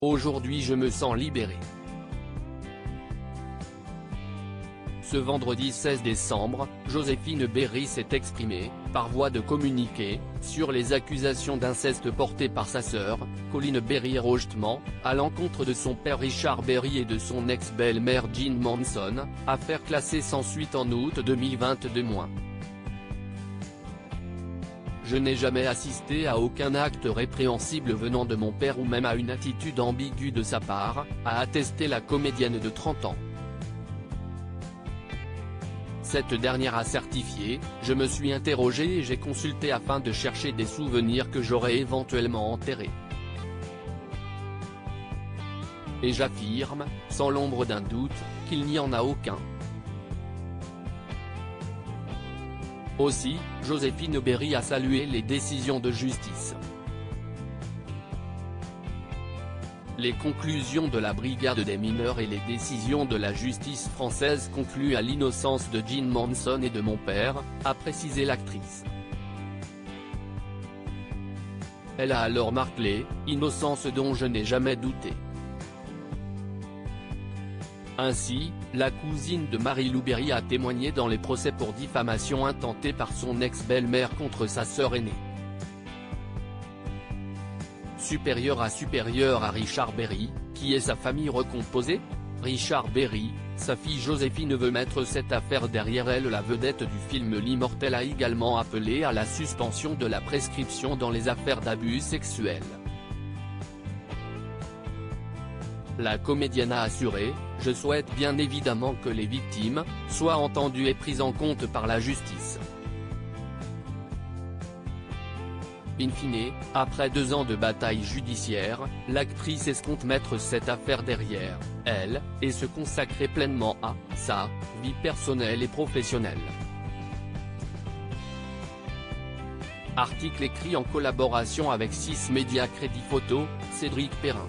Aujourd'hui je me sens libéré. Ce vendredi 16 décembre, Joséphine Berry s'est exprimée, par voie de communiqué, sur les accusations d'inceste portées par sa sœur, Colleen Berry-Rojetman, à l'encontre de son père Richard Berry et de son ex-belle-mère Jean Manson, affaire classée sans suite en août 2022. Je n'ai jamais assisté à aucun acte répréhensible venant de mon père ou même à une attitude ambiguë de sa part, a attesté la comédienne de 30 ans. Cette dernière a certifié, je me suis interrogé et j'ai consulté afin de chercher des souvenirs que j'aurais éventuellement enterrés. Et j'affirme, sans l'ombre d'un doute, qu'il n'y en a aucun. Aussi, Joséphine Berry a salué les décisions de justice. Les conclusions de la brigade des mineurs et les décisions de la justice française concluent à l'innocence de Jean Manson et de mon père, a précisé l'actrice. Elle a alors martelé, innocence dont je n'ai jamais douté. Ainsi, la cousine de Marie-Lou Berry a témoigné dans les procès pour diffamation intentés par son ex-belle-mère contre sa sœur aînée. Supérieur à Richard Berry, qui est sa famille recomposée ? Richard Berry, sa fille Joséphine veut mettre cette affaire derrière elle. La vedette du film L'Immortel a également appelé à la suspension de la prescription dans les affaires d'abus sexuels. La comédienne a assuré, « Je souhaite bien évidemment que les victimes soient entendues et prises en compte par la justice. » In fine, après 2 ans de bataille judiciaire, l'actrice escompte mettre cette affaire derrière elle, et se consacrer pleinement à sa vie personnelle et professionnelle. Article écrit en collaboration avec 6 Médias Crédit Photo, Cédric Perrin.